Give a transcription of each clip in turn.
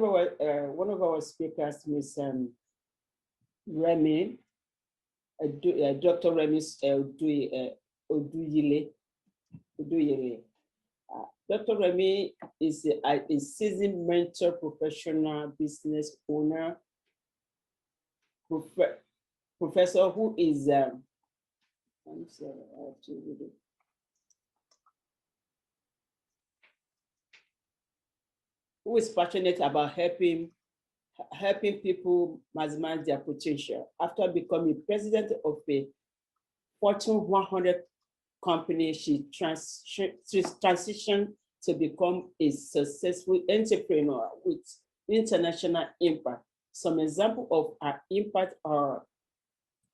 one of our speakers, Miss Remy, Dr. Remy Oduyile. Dr. Remy is a seasoned mentor, professional business owner, professor who is I'm sorry, I have to read it. Who is passionate about helping people maximize their potential. After becoming president of a Fortune 100 company, she transitioned to become a successful entrepreneur with international impact. Some examples of her impact are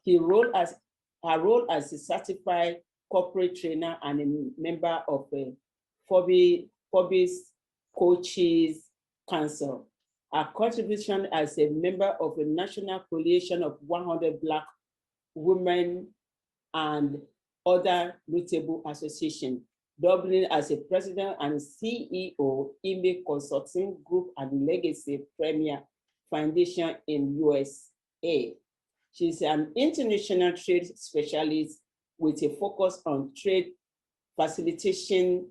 her role as a certified corporate trainer and a member of a Forbes Coaches Council. Her contribution as a member of the National Coalition of 100 Black Women and other notable associations, Dublin as a president and CEO, IME Consulting Group and Legacy Premier Foundation in USA. She's an international trade specialist with a focus on trade facilitation,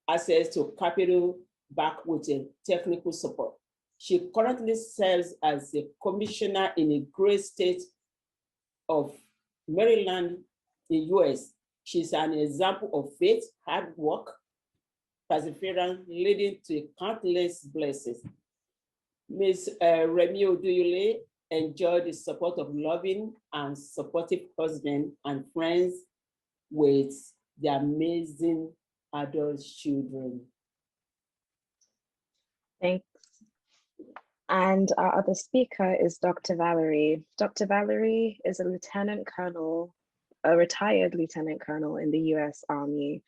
access to capital backed with a technical support. She currently serves as a commissioner in the great state of Maryland, the US. She's an example of faith, hard work, perseverance, leading to countless blessings. Ms. Remy Oduyile enjoyed the support of loving and supportive husband and friends with their amazing adult children. Thanks. And our other speaker is Dr. Valerie. Dr. Valerie is a lieutenant colonel, a retired lieutenant colonel in the US Army.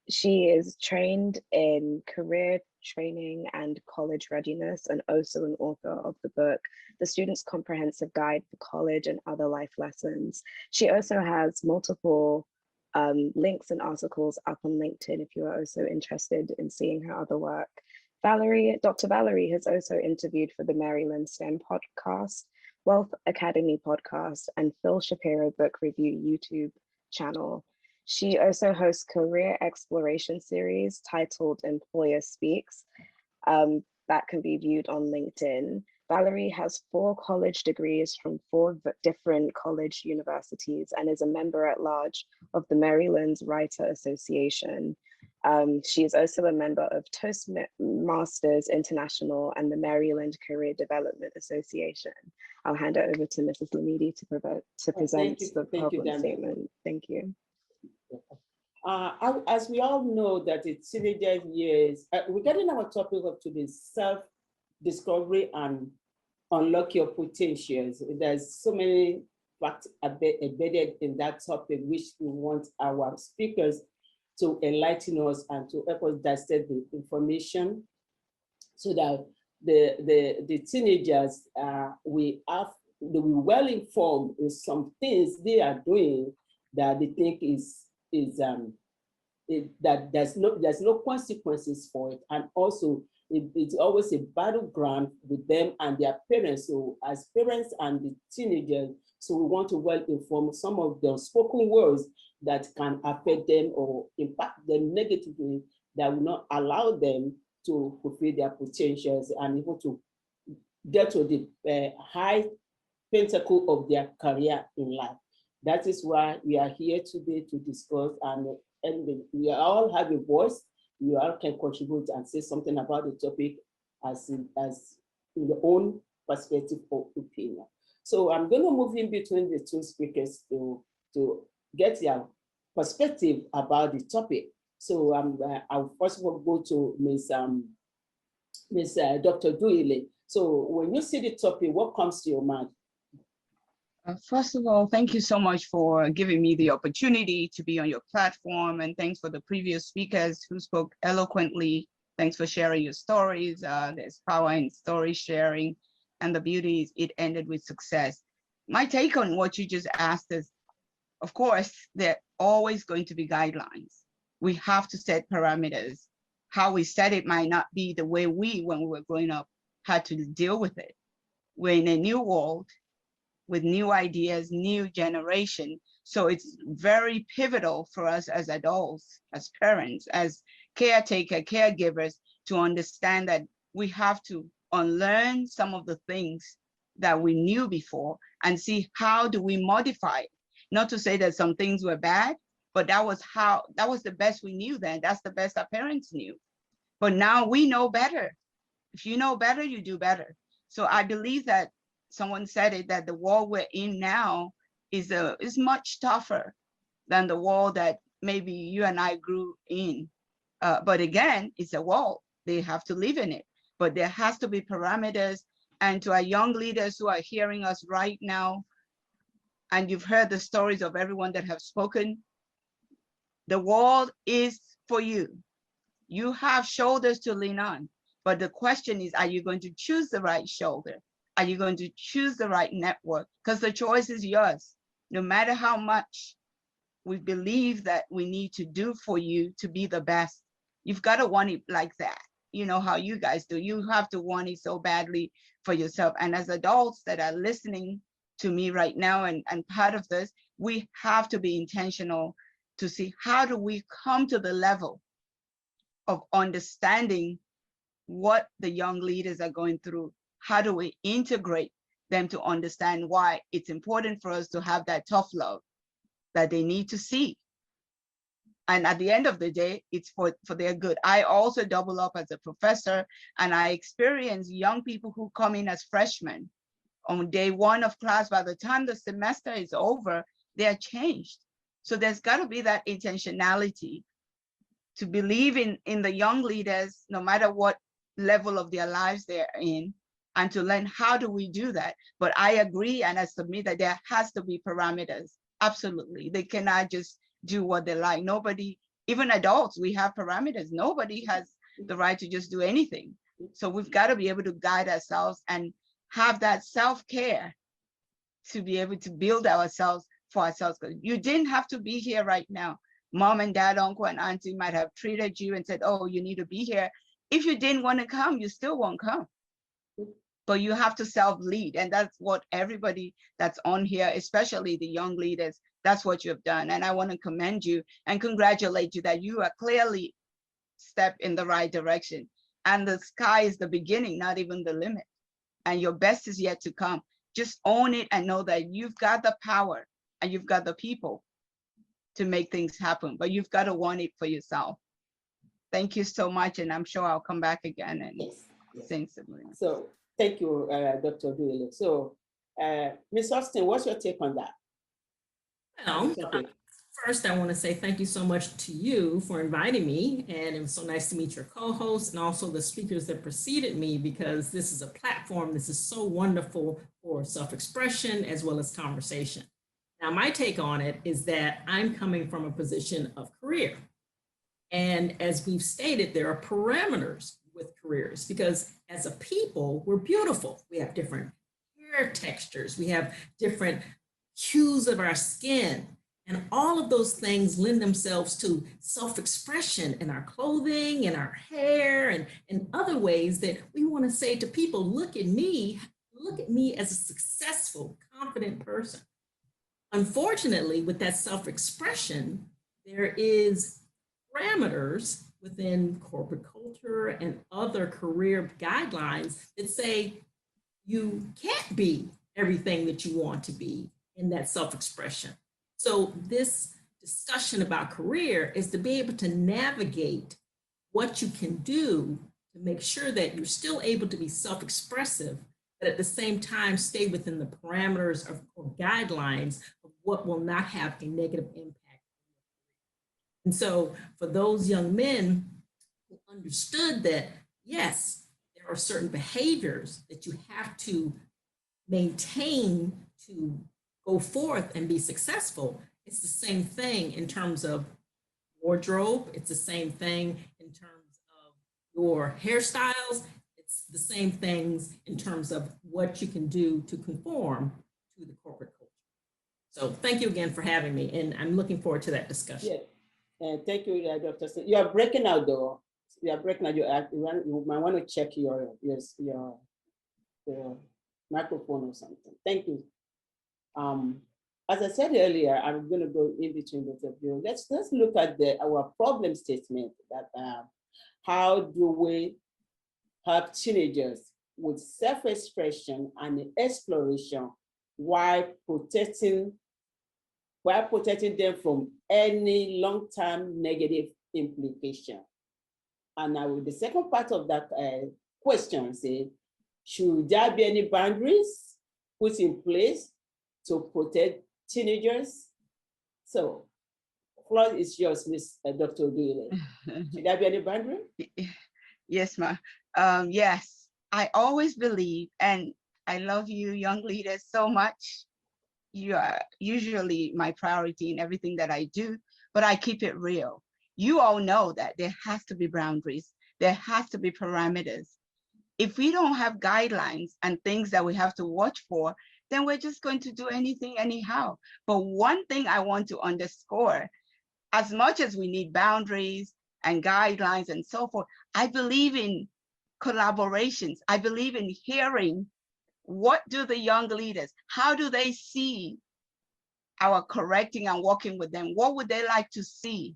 She is trained in career training and college readiness, and also an author of the book, The Student's Comprehensive Guide for College and Other Life Lessons. She also has multiple links and articles up on LinkedIn if you are also interested in seeing her other work. Dr. Valerie has also interviewed for the Maryland STEM podcast, Wealth Academy podcast, and Phil Shapiro Book Review YouTube channel. She also hosts career exploration series titled Employer Speaks that can be viewed on LinkedIn. Valerie has 4 college degrees from 4 different college universities and is a member at large of the Maryland Writer Association. She is also a member of Toastmasters International and the Maryland Career Development Association. I'll hand it over to Mrs. Lamidi to present the PowerPoint statement. Thank you. As we all know that it's teenager years, regarding our topic of today, self-discovery and unlock your potentials. There's so many facts embedded in that topic, which we want our speakers to enlighten us and to help us dissect the information so that the teenagers will be well informed in some things they are doing that they think that there's no consequences for it, and also it's always a battleground with them and their parents. So as parents and the teenagers, so we want to well inform some of the spoken words that can affect them or impact them negatively, that will not allow them to fulfill their potentials and able to get to the high pinnacle of their career in life. That is why we are here today to discuss, and we all have a voice. You all can contribute and say something about the topic as in your own perspective or opinion. So I'm going to move in between the two speakers to get their perspective about the topic. So I'll first of all go to Ms. Dr. Duile. So when you see the topic, what comes to your mind? First of all, thank you so much for giving me the opportunity to be on your platform, and thanks for the previous speakers who spoke eloquently. Thanks for sharing your stories. There's power in story sharing, and the beauty is it ended with success. My take on what you just asked is, of course, there are always going to be guidelines. We have to set parameters. how we said it might not be the way we, when we were growing up, had to deal with it. We're in a new world with new ideas, new generation. So it's very pivotal for us as adults, as parents, as caregivers, to understand that we have to unlearn some of the things that we knew before and see how do we modify it. Not to say that some things were bad, but that was the best we knew then. That's the best our parents knew. But now we know better. If you know better, you do better. So I believe that someone said it, that the world we're in now is much tougher than the world that maybe you and I grew in. But again, it's a world. They have to live in it. But there has to be parameters. And to our young leaders who are hearing us right now, and you've heard the stories of everyone that have spoken, the world is for you. You have shoulders to lean on. But the question is, are you going to choose the right shoulder? Are you going to choose the right network? Because the choice is yours. No matter how much we believe that we need to do for you to be the best, you've got to want it like that. You know how you guys do. You have to want it so badly for yourself. And as adults that are listening to me right now and part of this, we have to be intentional to see how do we come to the level of understanding what the young leaders are going through. How do we integrate them to understand why it's important for us to have that tough love that they need to see? And at the end of the day, it's for their good. I also double up as a professor, and I experience young people who come in as freshmen. On day one of class, by the time the semester is over, they're changed. So there's got to be that intentionality to believe in the young leaders, no matter what level of their lives they're in, and to learn how do we do that. But I agree, and I submit that there has to be parameters. Absolutely. They cannot just do what they like. Nobody, even adults, we have parameters. Nobody has the right to just do anything. So we've got to be able to guide ourselves and have that self-care to be able to build ourselves for ourselves. You didn't have to be here right now. Mom and dad, uncle and auntie might have treated you and said, oh, you need to be here. If you didn't want to come, you still won't come. But you have to self-lead. And that's what everybody that's on here, especially the young leaders, that's what you have done. And I want to commend you and congratulate you that you are clearly step in the right direction. And the sky is the beginning, not even the limit. And your best is yet to come. Just own it and know that you've got the power and you've got the people to make things happen, but you've got to want it for yourself. Thank you so much. And I'm sure I'll come back again and sing something. So thank you, Dr. Duele. So Ms. Austin, what's your take on that? Well, first, I want to say thank you so much to you for inviting me. And it was so nice to meet your co-hosts and also the speakers that preceded me, because this is a platform. This is so wonderful for self-expression as well as conversation. Now, my take on it is that I'm coming from a position of career. And as we've stated, there are parameters with careers, because as a people, we're beautiful. We have different hair textures. We have different hues of our skin. And all of those things lend themselves to self-expression in our clothing, in our hair, and in other ways that we want to say to people, look at me as a successful, confident person. Unfortunately, with that self-expression, there is parameters within corporate culture and other career guidelines that say you can't be everything that you want to be in that self-expression. So this discussion about career is to be able to navigate what you can do to make sure that you're still able to be self-expressive, but at the same time stay within the parameters or guidelines of what will not have a negative impact. And so for those young men who understood that, yes, there are certain behaviors that you have to maintain to go forth and be successful, it's the same thing in terms of wardrobe. It's the same thing in terms of your hairstyles. It's the same things in terms of what you can do to conform to the corporate culture. So thank you again for having me, and I'm looking forward to that discussion. Yeah. Thank you, Dr. You are breaking out though. You are breaking out. You might want to check your microphone or something. Thank you. As I said earlier, I'm going to go in between both of you. Let's look at our problem statement. That how do we help teenagers with self-expression and exploration while protecting them from any long-term negative implication? And now the second part of that question say, should there be any boundaries put in place to protect teenagers? So, floor is yours, Ms. Dr. Oduile. Should there be any boundary? Yes, ma'am. Yes, I always believe, and I love you young leaders so much. You are usually my priority in everything that I do, but I keep it real. You all know that there has to be boundaries. There has to be parameters. If we don't have guidelines and things that we have to watch for, then we're just going to do anything anyhow. But one thing I want to underscore, as much as we need boundaries and guidelines and so forth, I believe in collaborations. I believe in hearing, what do the young leaders, how do they see our correcting and working with them? What would they like to see?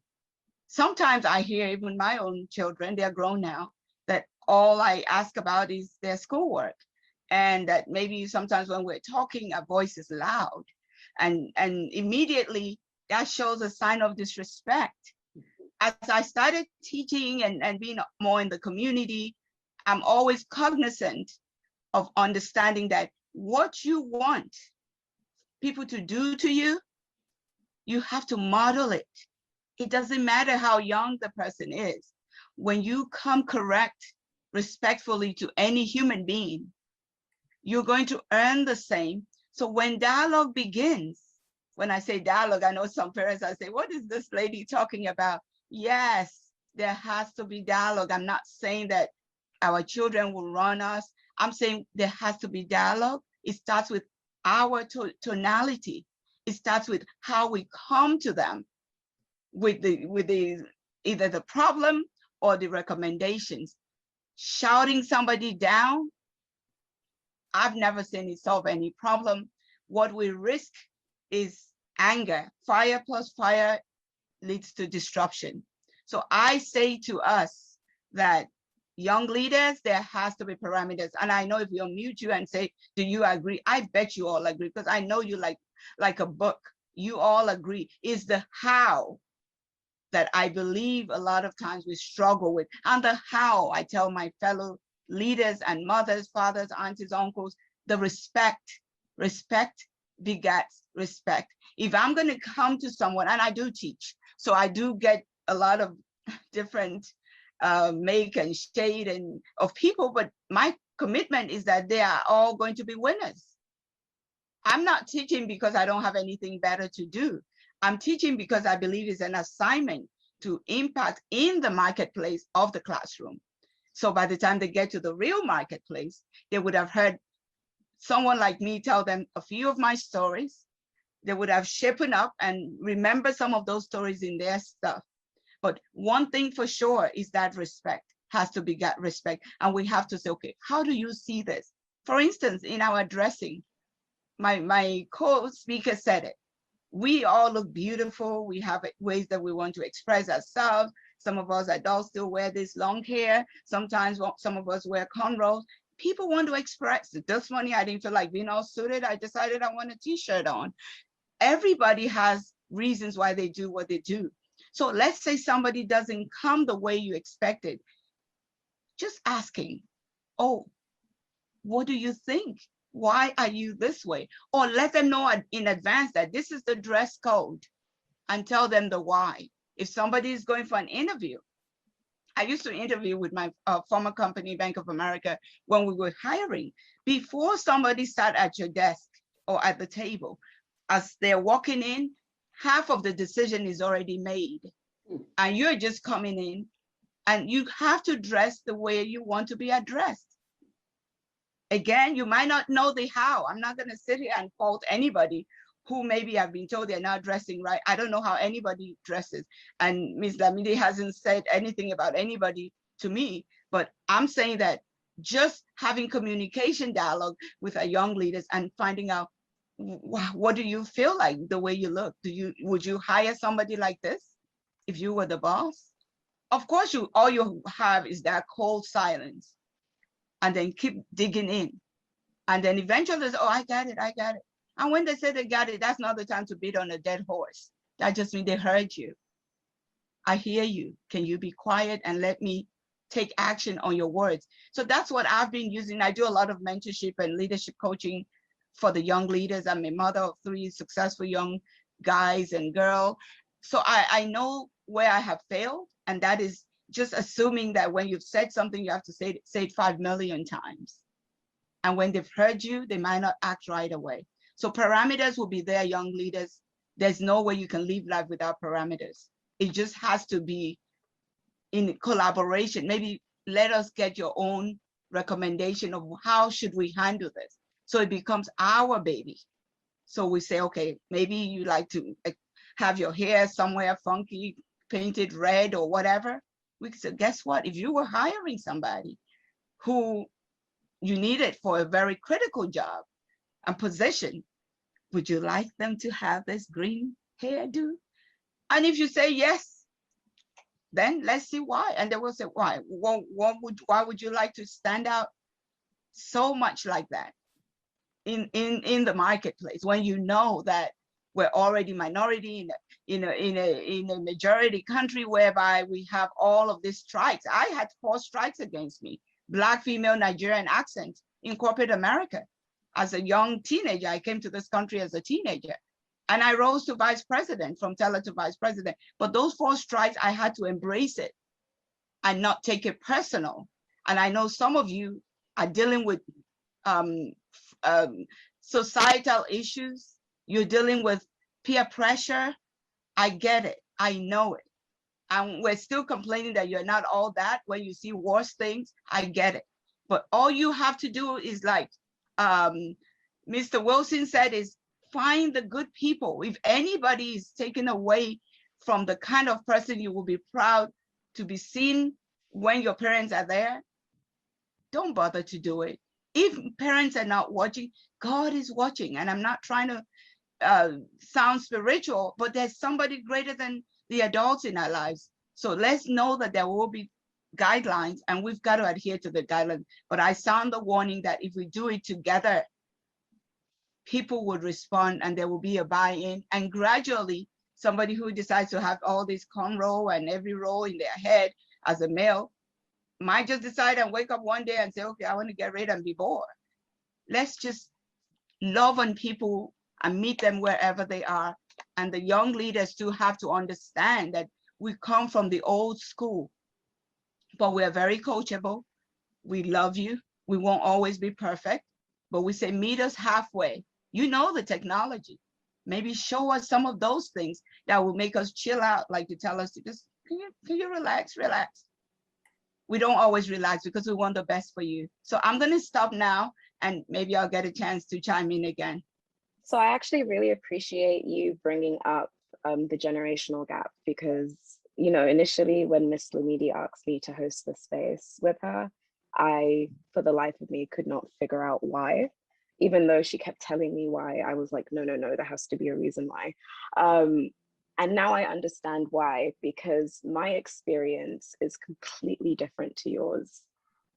Sometimes I hear even my own children, they're grown now, that all I ask about is their schoolwork. And that maybe sometimes when we're talking, our voice is loud. And immediately that shows a sign of disrespect. As I started teaching and being more in the community, I'm always cognizant of understanding that what you want people to do to you, you have to model it. It doesn't matter how young the person is. When you come correct respectfully to any human being, you're going to earn the same. So when dialogue begins, when I say dialogue, I know some parents I say, what is this lady talking about? Yes, there has to be dialogue. I'm not saying that our children will run us. I'm saying there has to be dialogue. It starts with our tonality. It starts with how we come to them with the either the problem or the recommendations. Shouting somebody down, I've never seen it solve any problem. What we risk is anger. Fire plus fire leads to disruption. So I say to us that young leaders, there has to be parameters. And I know if we unmute you and say, do you agree? I bet you all agree, because I know you like a book. You all agree. Is the how that I believe a lot of times we struggle with. And the how, I tell my fellow leaders and mothers, fathers, aunties, uncles, the respect. Respect begets respect. If I'm going to come to someone, and I do teach, so I do get a lot of different make and shade and of people, but my commitment is that they are all going to be winners. I'm not teaching because I don't have anything better to do. I'm teaching because I believe it's an assignment to impact in the marketplace of the classroom. So by the time they get to the real marketplace, they would have heard someone like me tell them a few of my stories. They would have shapen up and remember some of those stories in their stuff. But one thing for sure is that respect has to be got respect. And we have to say, okay, how do you see this? For instance, in our dressing, my co-speaker said it. We all look beautiful. We have ways that we want to express ourselves. Some of us adults still wear this long hair. Sometimes some of us wear cornrows. People want to express it. This morning, I didn't feel like being all suited. I decided I want a t-shirt on. Everybody has reasons why they do what they do. So let's say somebody doesn't come the way you expected. Just asking, oh, what do you think? Why are you this way? Or let them know in advance that this is the dress code and tell them the why. If somebody is going for an interview, I used to interview with my former company, Bank of America, when we were hiring. Before somebody sat at your desk or at the table, as they're walking in, half of the decision is already made. And you're just coming in, and you have to dress the way you want to be addressed. Again, you might not know the how. I'm not going to sit here and fault anybody who maybe have been told they're not dressing right. I don't know how anybody dresses. And Ms. Lamide hasn't said anything about anybody to me. But I'm saying that just having communication dialogue with our young leaders and finding out what do you feel like the way you look? Would you hire somebody like this if you were the boss? Of course, all you have is that cold silence, and then keep digging in. And then eventually, oh, I got it, I got it. And when they say they got it, that's not the time to beat on a dead horse. That just means they heard you. I hear you. Can you be quiet and let me take action on your words? So that's what I've been using. I do a lot of mentorship and leadership coaching for the young leaders. I'm a mother of 3 successful young guys and girls. So I know where I have failed, and that is just assuming that when you've said something, you have to say it 5 million times. And when they've heard you, they might not act right away. So parameters will be there, young leaders. There's no way you can live life without parameters. It just has to be in collaboration. Maybe let us get your own recommendation of how should we handle this. So it becomes our baby. So we say, okay, maybe you like to have your hair somewhere funky, painted red or whatever. We say, guess what? If you were hiring somebody who you needed for a very critical job and position, would you like them to have this green hairdo? And if you say yes, then let's see why. And they will say, why? Why would you like to stand out so much like that in the marketplace when you know that we're already minority in a majority country whereby we have all of these strikes? I had 4 strikes against me, Black female Nigerian accent in corporate America. As a young teenager, I came to this country as a teenager, and I rose to vice president, from teller to vice president. But those 4 strikes, I had to embrace it and not take it personal. And I know some of you are dealing with societal issues. You're dealing with peer pressure. I get it. I know it. And we're still complaining that you're not all that when you see worse things. I get it. But all you have to do is, like Mr. Wilson said, is find the good people. If anybody is taken away from the kind of person you will be proud to be seen when your parents are there, don't bother to do it. If parents are not watching, God is watching. And I'm not trying to sound spiritual, but there's somebody greater than the adults in our lives. So let's know that there will be guidelines, and we've got to adhere to the guidelines. But I sound the warning that if we do it together, people would respond and there will be a buy-in. And gradually, somebody who decides to have all this cornrow and every row in their head as a male might just decide and wake up one day and say, okay, I want to get rid and be bored. Let's just love on people and meet them wherever they are. And the young leaders too have to understand that we come from the old school, but we're very coachable. We love you. We won't always be perfect, but we say, meet us halfway. You know the technology. Maybe show us some of those things that will make us chill out, like to tell us to just, can you relax? We don't always relax because we want the best for you. So I'm going to stop now, and maybe I'll get a chance to chime in again. So I actually really appreciate you bringing up the generational gap, because, you know, initially when Miss Lamidi asked me to host the space with her, I, for the life of me, could not figure out why. Even though she kept telling me why, I was like, no, there has to be a reason why. And now I understand why, because my experience is completely different to yours,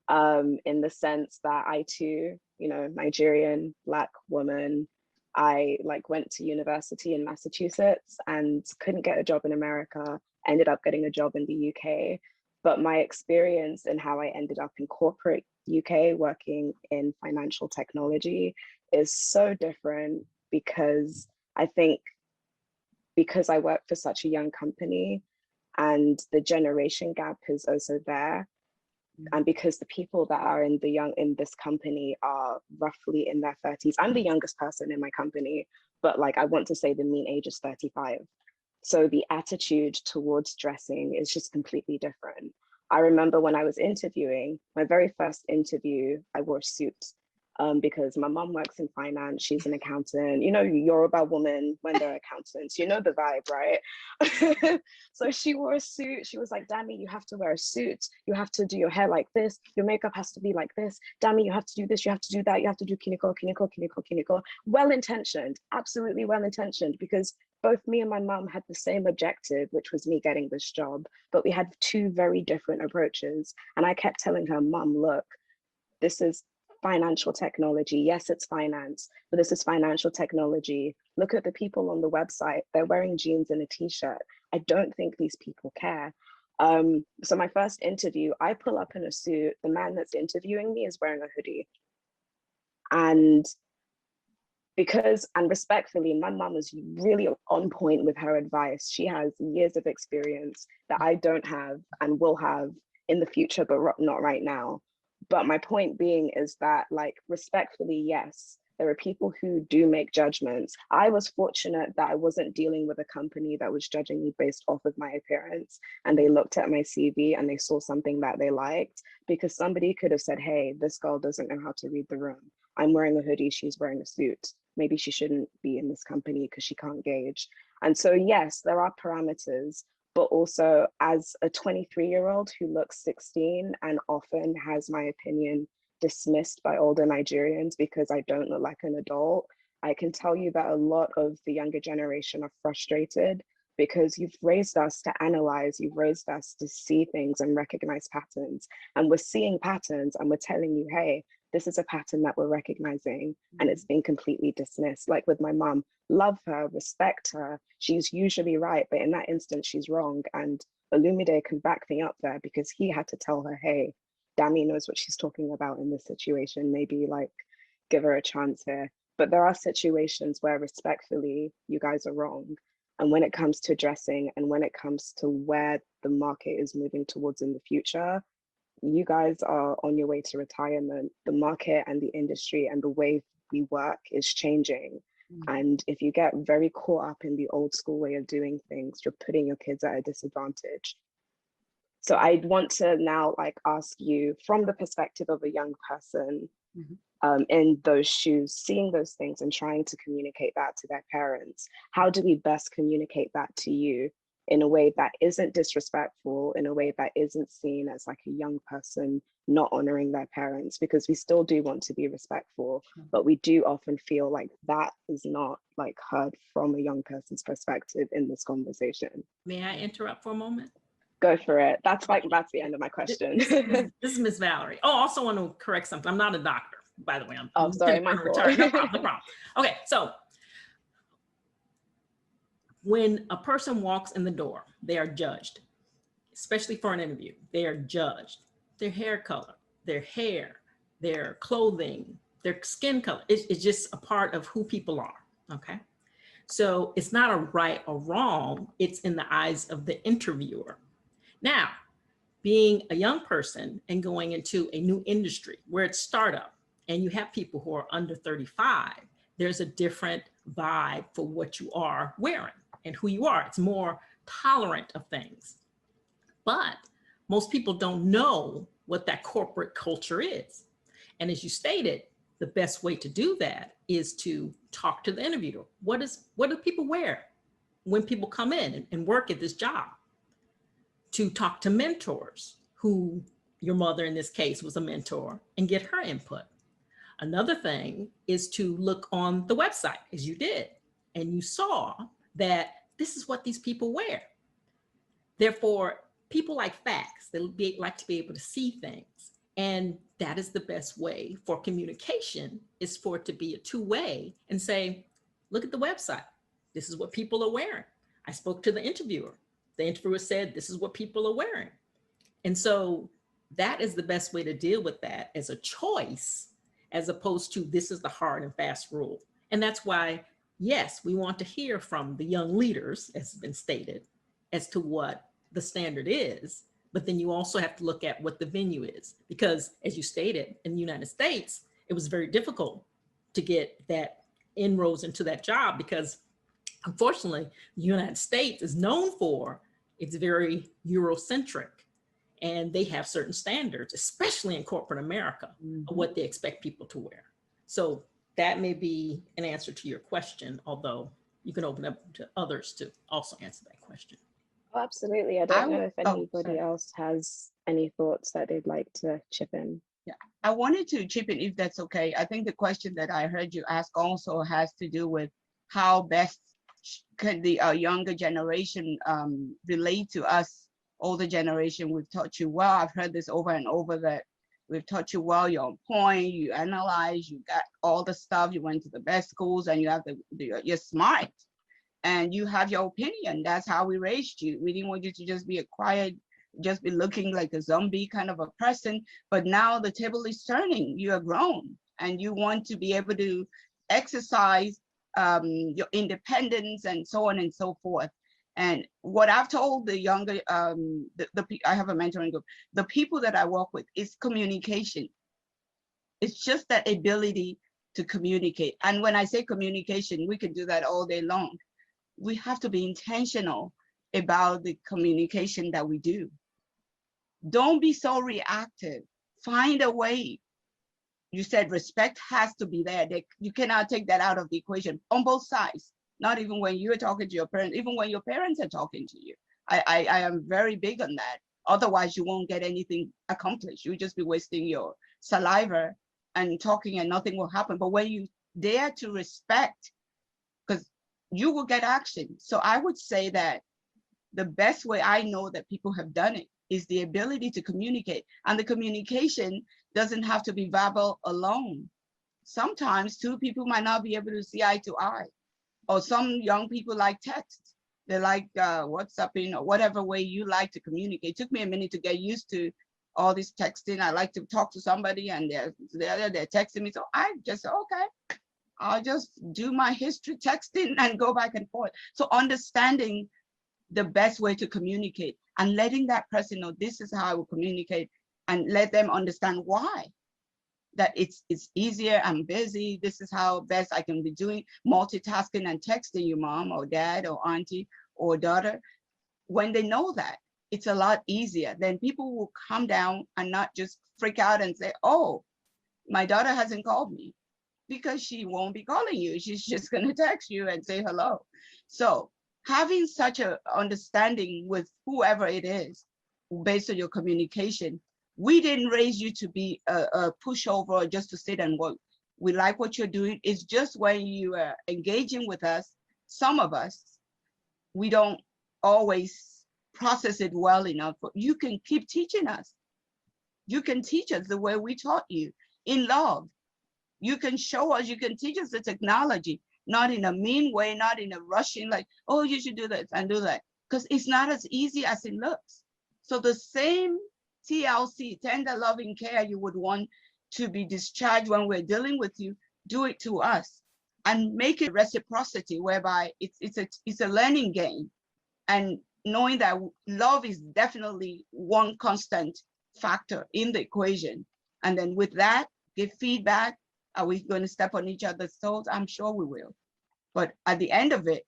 in the sense that I too, you know, Nigerian, Black woman, I went to university in Massachusetts and couldn't get a job in America, ended up getting a job in the UK. But my experience and how I ended up in corporate UK working in financial technology is so different, because I think because I work for such a young company and the generation gap is also there, and because the people that are in this company are roughly in their 30s. I'm the youngest person in my company, but I want to say the mean age is 35. So the attitude towards dressing is just completely different. I remember when I was interviewing, my very first interview, I wore a suit. because my mom works in finance. She's an accountant. You know, Yoruba woman, when they're accountants, you know the vibe, right? So she wore a suit. She was like, Dami, you have to wear a suit. You have to do your hair like this. Your makeup has to be like this. Dami, you have to do this. You have to do that. You have to do kiniko, kiniko, kiniko, kiniko. Well-intentioned, absolutely well-intentioned, because both me and my mom had the same objective, which was me getting this job, but we had two very different approaches. And I kept telling her, Mom, look, this is financial technology. Yes, it's finance, but this is financial technology. Look at the people on the website. They're wearing jeans and a t-shirt. I don't think these people care. So my first interview, I pull up in a suit. The man that's interviewing me is wearing a hoodie. And respectfully, my mom is really on point with her advice. She has years of experience that I don't have and will have in the future, but not right now. But my point being is that, like, respectfully, yes, there are people who do make judgments. I was fortunate that I wasn't dealing with a company that was judging me based off of my appearance, and they looked at my CV and they saw something that they liked, because somebody could have said, hey, this girl doesn't know how to read the room. I'm wearing a hoodie, she's wearing a suit. Maybe she shouldn't be in this company because she can't gauge. And so, yes, there are parameters, but also as a 23-year-old who looks 16 and often has my opinion dismissed by older Nigerians because I don't look like an adult, I can tell you that a lot of the younger generation are frustrated because you've raised us to analyze, you've raised us to see things and recognize patterns. And we're seeing patterns and we're telling you, hey, this is a pattern that we're recognizing, and it's been completely dismissed. Like with my mom, love her, respect her. She's usually right, but in that instance, she's wrong. And Olumide can back me up there because he had to tell her, hey, Dami knows what she's talking about in this situation. Maybe like give her a chance here. But there are situations where respectfully, you guys are wrong. And when it comes to dressing and when it comes to where the market is moving towards in the future, you guys are on your way to retirement. The market and the industry and the way we work is changing. And if you get very caught up in the old school way of doing things, you're putting your kids at a disadvantage. So I want to now like ask you, from the perspective of a young person, in those shoes, seeing those things and trying to communicate that to their parents, how do we best communicate that to you in a way that isn't disrespectful, in a way that isn't seen as like a young person not honoring their parents? Because we still do want to be respectful, but we do often feel like that is not like heard from a young person's perspective in this conversation. May I interrupt for a moment? Go for it. That's the end of my question. This is Ms. Valerie. Oh, I also want to correct something. I'm not a doctor, by the way. I'm sorry, my fault. No problem, no problem. Okay, so when a person walks in the door, they are judged, especially for an interview. They are judged. Their hair color, their hair, their clothing, their skin color. It's just a part of who people are, okay? So it's not a right or wrong. It's in the eyes of the interviewer. Now, being a young person and going into a new industry where it's startup and you have people who are under 35, there's a different vibe for what you are wearing and who you are. It's more tolerant of things. But most people don't know what that corporate culture is. And as you stated, the best way to do that is to talk to the interviewer. What do people wear when people come in and work at this job? To talk to mentors, who your mother in this case was a mentor, and get her input. Another thing is to look on the website, as you did, and you saw that this is what these people wear. Therefore, people like facts. They like to be able to see things. And that is the best way for communication, is for it to be a two-way and say, look at the website. This is what people are wearing. I spoke to the interviewer. The interviewer said, this is what people are wearing. And so that is the best way to deal with that, as a choice, as opposed to this is the hard and fast rule. And that's why, yes, we want to hear from the young leaders, as has been stated, as to what the standard is. But then you also have to look at what the venue is, because as you stated, in the United States, it was very difficult to get that inroads into that job, because unfortunately, the United States is known for, it's very Eurocentric, and they have certain standards, especially in corporate America, of what they expect people to wear. So that may be an answer to your question, although you can open up to others to also answer that question. Oh, absolutely. I I don't know would, if oh, anybody sorry. else has any thoughts that they'd like to chip in. I wanted to chip in, if that's okay. I think the question that I heard you ask also has to do with how best can the younger generation relate to us, older generation. We've taught you well. I've heard this over and over, that we've taught you well, you're on point, you analyze, you got all the stuff, you went to the best schools, and you have you're smart and you have your opinion. That's how we raised you. We didn't want you to just be a quiet, just be looking like a zombie kind of a person. But now the table is turning. You are grown and you want to be able to exercise your independence and so on and so forth. And what I've told the younger, I have a mentoring group, the people that I work with, is communication. It's just that ability to communicate. And when I say communication, we can do that all day long. We have to be intentional about the communication that we do. Don't be so reactive. Find a way. You said respect has to be there. You cannot take that out of the equation on both sides. Not even when you're talking to your parents, even when your parents are talking to you. I am very big on that. Otherwise, you won't get anything accomplished. You'll just be wasting your saliva and talking and nothing will happen. But when you dare to respect, because you will get action. So I would say that the best way I know that people have done it is the ability to communicate. And the communication doesn't have to be verbal alone. Sometimes two people might not be able to see eye to eye. Or some young people like text. They like WhatsApping or whatever way you like to communicate. It took me a minute to get used to all this texting. I like to talk to somebody and they're texting me. So I just, okay, I'll just do my history texting and go back and forth. So understanding the best way to communicate and letting that person know this is how I will communicate, and let them understand why. That it's easier, I'm busy, this is how best I can be doing multitasking and texting you, mom or dad or auntie or daughter. When they know that, it's a lot easier. Then people will calm down and not just freak out and say, oh, my daughter hasn't called me, because she won't be calling you. She's just going to text you and say hello. So having such an understanding with whoever it is based on your communication. We didn't raise you to be a pushover or just to sit and work. We like what you're doing. It's just when you are engaging with us, some of us, we don't always process it well enough. But you can keep teaching us. You can teach us the way we taught you in love. You can show us, you can teach us the technology, not in a mean way, not in a rushing, like, oh, you should do this and do that. Because it's not as easy as it looks. So the same TLC, tender loving care, you would want to be discharged when we're dealing with you, do it to us and make it reciprocity, whereby it's a learning game. And knowing that love is definitely one constant factor in the equation. And then with that, give feedback. Are we going to step on each other's toes? I'm sure we will. But at the end of it,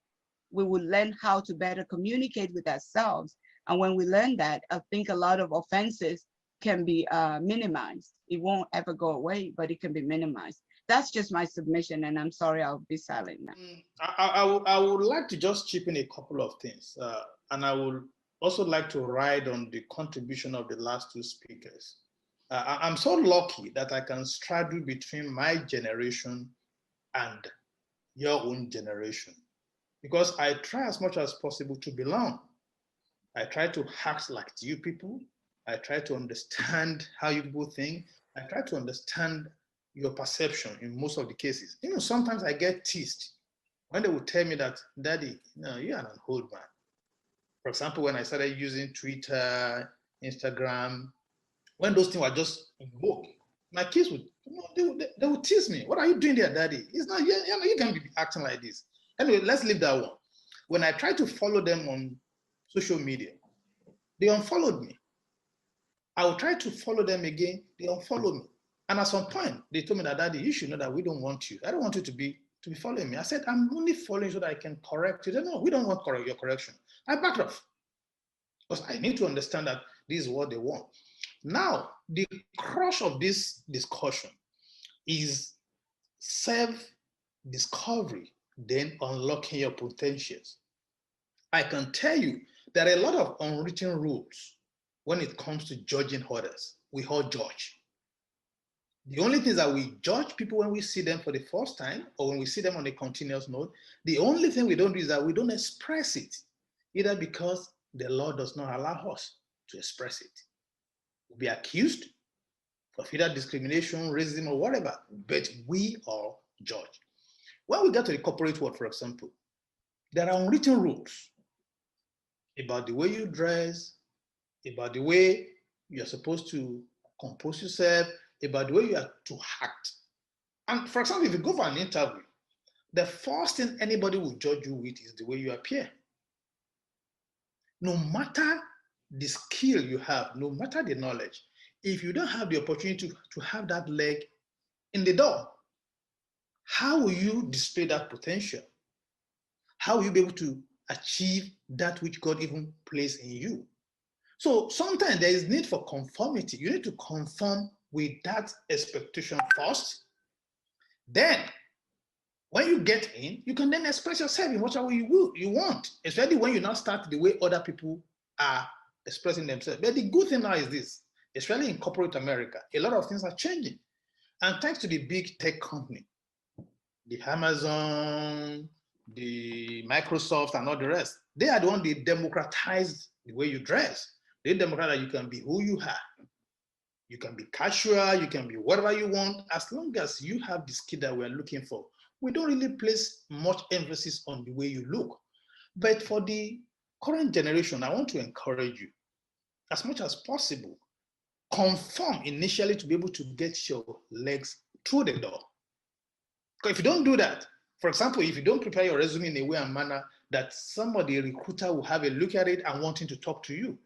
we will learn how to better communicate with ourselves. And when we learn that, I think a lot of offenses can be minimized. It won't ever go away, but it can be minimized. That's just my submission, and I'm sorry, I'll be silent now. I would like to just chip in a couple of things. And I would also like to ride on the contribution of the last two speakers. I'm so lucky that I can straddle between my generation and your own generation, because I try as much as possible to belong. I try to act like you people. I try to understand how you people think. I try to understand your perception in most of the cases. You know, sometimes I get teased when they would tell me that, Daddy, no, you are an old man. For example, when I started using Twitter, Instagram, when those things were just in vogue, my kids would, they would tease me. What are you doing there, Daddy? It's not, you can't be acting like this. Anyway, let's leave that one. When I tried to follow them on social media, they unfollowed me. I will try to follow them again, they unfollow me. And at some point, they told me that, Daddy, you should know that we don't want you. I don't want you to be following me. I said, I'm only following so that I can correct you. They said, no, we don't want your correction. I backed off because I need to understand that this is what they want. Now, the crush of this discussion is self-discovery, then unlocking your potentials. I can tell you there are a lot of unwritten rules when it comes to judging others. We all judge. The only thing is that we judge people when we see them for the first time or when we see them on a continuous note. The only thing we don't do is that we don't express it, either because the law does not allow us to express it. We'll be accused of either discrimination, racism, or whatever, but we are judged. When we get to the corporate world, for example, there are unwritten rules about the way you dress, about the way you're supposed to compose yourself, about the way you are to act. And for example, if you go for an interview, the first thing anybody will judge you with is the way you appear. No matter the skill you have, no matter the knowledge, if you don't have the opportunity to have that leg in the door, how will you display that potential? How will you be able to achieve that which God even placed in you? So sometimes there is need for conformity. You need to conform with that expectation first. Then, when you get in, you can then express yourself in whatever you want, especially when you now start the way other people are expressing themselves. But the good thing now is this, especially in corporate America, a lot of things are changing. And thanks to the big tech company, the Amazon, the Microsoft, and all the rest, they are the ones that democratize the way you dress. They democratize that you can be who you are. You can be casual, you can be whatever you want, as long as you have the skill that we're looking for. We don't really place much emphasis on the way you look. But for the current generation, I want to encourage you, as much as possible, conform initially to be able to get your legs through the door. Because if you don't do that, for example, if you don't prepare your resume in a way and manner that somebody, a recruiter, will have a look at it and wanting to talk to you,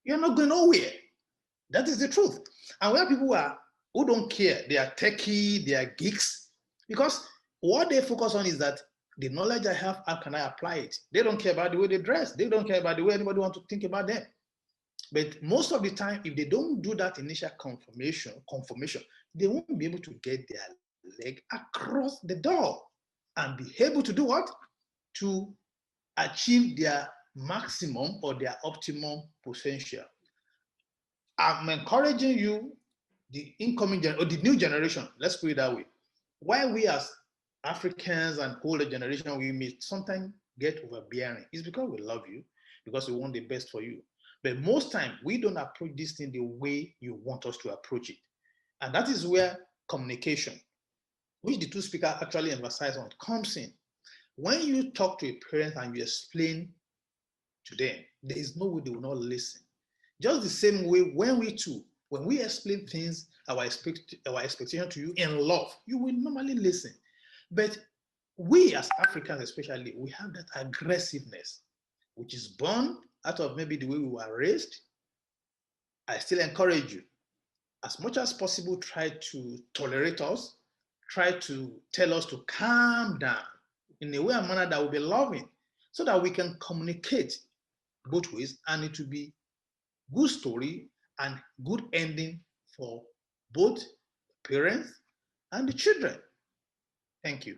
you're not going nowhere. That is the truth. And where people are who don't care, they are techie, they are geeks, because what they focus on is that the knowledge I have, how can I apply it? They don't care about the way they dress. They don't care about the way anybody wants to think about them. But most of the time, if they don't do that initial confirmation, they won't be able to get their leg across the door and be able to do what? To achieve their maximum or their optimum potential. I'm encouraging you, the incoming or the new generation, let's put it that way. Why we as Africans and older generation, we may sometimes get overbearing. It's because we love you, because we want the best for you. But most time, we don't approach this thing the way you want us to approach it. And that is where communication, which the two speakers actually emphasize on, comes in. When you talk to a parent and you explain to them, there is no way they will not listen. Just the same way when we explain things, our expectation to you in love, you will normally listen. But we as Africans especially, we have that aggressiveness, which is born out of maybe the way we were raised. I still encourage you, as much as possible, try to tolerate us, try to tell us to calm down in a way and manner that will be loving, so that we can communicate both ways, and it will be good story and good ending for both parents and the children. Thank you.